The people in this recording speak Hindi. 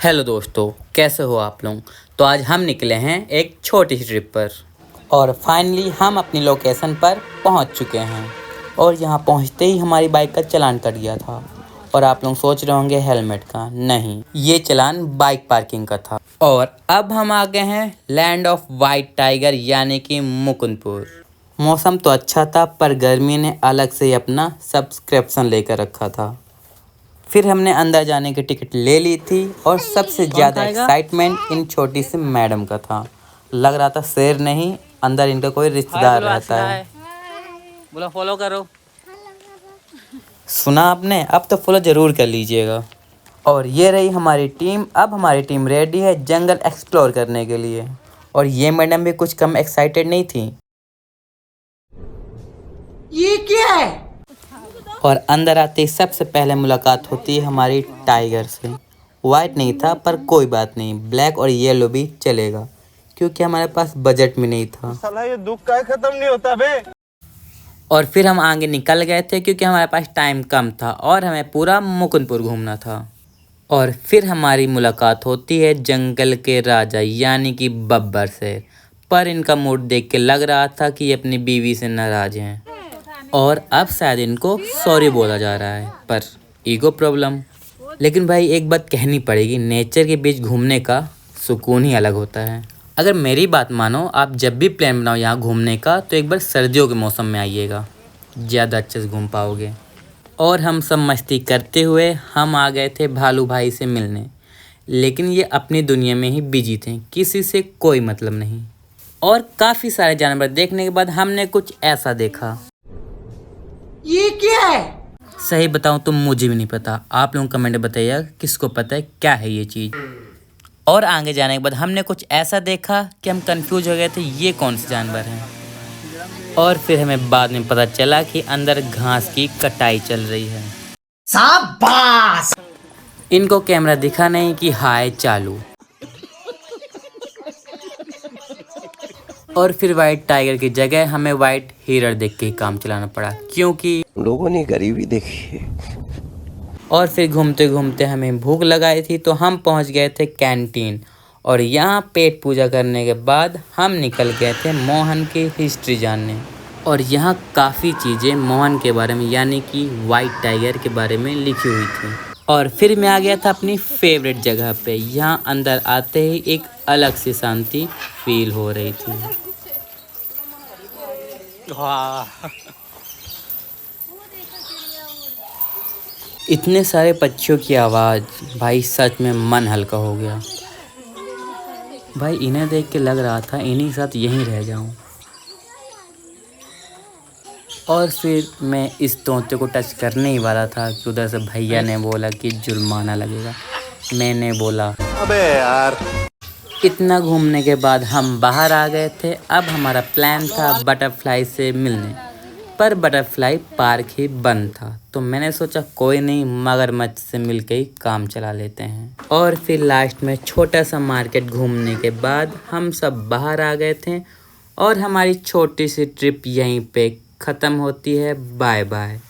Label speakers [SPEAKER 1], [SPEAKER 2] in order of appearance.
[SPEAKER 1] हेलो दोस्तों, कैसे हो आप लोग। तो आज हम निकले हैं एक छोटी सी ट्रिप पर और फाइनली हम अपनी लोकेशन पर पहुंच चुके हैं। और यहां पहुंचते ही हमारी बाइक का चालान कट गया था। और आप लोग सोच रहे होंगे हेलमेट का, नहीं, ये चालान बाइक पार्किंग का था। और अब हम आ गए हैं लैंड ऑफ वाइट टाइगर यानी कि मुकुंदपुर। मौसम तो अच्छा था पर गर्मी ने अलग से ही अपना सब्सक्रिप्शन लेकर रखा था। फिर हमने अंदर जाने की टिकट ले ली थी और सबसे ज़्यादा एक्साइटमेंट इन छोटी सी मैडम का था। लग रहा था शेर नहीं, अंदर इनका कोई रिश्तेदार रहता है।
[SPEAKER 2] बोलो फॉलो करो।
[SPEAKER 1] सुना आपने, अब तो फॉलो ज़रूर कर लीजिएगा। और ये रही हमारी टीम। अब हमारी टीम रेडी है जंगल एक्सप्लोर करने के लिए। और ये मैडम भी कुछ कम एक्साइटेड नहीं थी।
[SPEAKER 2] ये क्या है?
[SPEAKER 1] और अंदर आते ही सबसे पहले मुलाकात होती है हमारी टाइगर से। वाइट नहीं था पर कोई बात नहीं, ब्लैक और येलो भी चलेगा क्योंकि हमारे पास बजट में नहीं था।
[SPEAKER 3] साला ये दुख का खत्म नहीं होता बे।
[SPEAKER 1] और फिर हम आगे निकल गए थे क्योंकि हमारे पास टाइम कम था और हमें पूरा मुकुंदपुर घूमना था। और फिर हमारी मुलाकात होती है जंगल के राजा यानी कि बब्बर से। पर इनका मूड देख के लग रहा था कि ये अपनी बीवी से नाराज हैं और अब शायद इनको सॉरी बोला जा रहा है, पर ईगो प्रॉब्लम। लेकिन भाई एक बात कहनी पड़ेगी, नेचर के बीच घूमने का सुकून ही अलग होता है। अगर मेरी बात मानो, आप जब भी प्लान बनाओ यहाँ घूमने का तो एक बार सर्दियों के मौसम में आइएगा, ज़्यादा अच्छे से घूम पाओगे। और हम सब मस्ती करते हुए हम आ गए थे भालू भाई से मिलने। लेकिन ये अपनी दुनिया में ही बिजी थे, किसी से कोई मतलब नहीं। और काफ़ी सारे जानवर देखने के बाद हमने कुछ ऐसा देखा।
[SPEAKER 2] ये क्या है?
[SPEAKER 1] सही बताऊं तो मुझे भी नहीं पता, आप लोग कमेंट में बताइएगा किसको पता है क्या है ये चीज़। और आगे जाने के बाद हमने कुछ ऐसा देखा कि हम कंफ्यूज हो गए थे ये कौन से जानवर हैं। और फिर हमें बाद में पता चला कि अंदर घास की कटाई चल रही है।
[SPEAKER 2] शाबाश!
[SPEAKER 1] इनको कैमरा दिखा नहीं कि हाय चालू। और फिर वाइट टाइगर की जगह हमें वाइट हिरन देख के ही काम चलाना पड़ा क्योंकि
[SPEAKER 3] लोगों ने गरीबी देखी है।
[SPEAKER 1] और फिर घूमते घूमते हमें भूख लगाई थी तो हम पहुंच गए थे कैंटीन। और यहाँ पेट पूजा करने के बाद हम निकल गए थे मोहन की हिस्ट्री जानने। और यहाँ काफ़ी चीज़ें मोहन के बारे में यानी कि वाइट टाइगर के बारे में लिखी हुई थी। और फिर मैं आ गया था अपनी फेवरेट जगह पे। यहाँ अंदर आते ही एक अलग सी शांति फील हो रही थी। इतने सारे पक्षियों की आवाज़, भाई सच में मन हल्का हो गया। भाई इन्हें देख के लग रहा था इन्हीं के साथ यहीं रह जाऊं। और फिर मैं इस तोते को टच करने ही वाला था कि उधर से भैया ने बोला कि जुर्माना लगेगा। मैंने बोला
[SPEAKER 3] अबे यार।
[SPEAKER 1] इतना घूमने के बाद हम बाहर आ गए थे। अब हमारा प्लान था बटरफ्लाई से मिलने, पर बटरफ्लाई पार्क ही बंद था। तो मैंने सोचा कोई नहीं, मगरमच्छ से मिलके ही काम चला लेते हैं। और फिर लास्ट में छोटा सा मार्केट घूमने के बाद हम सब बाहर आ गए थे और हमारी छोटी सी ट्रिप यहीं पे ख़त्म होती है। Bye bye.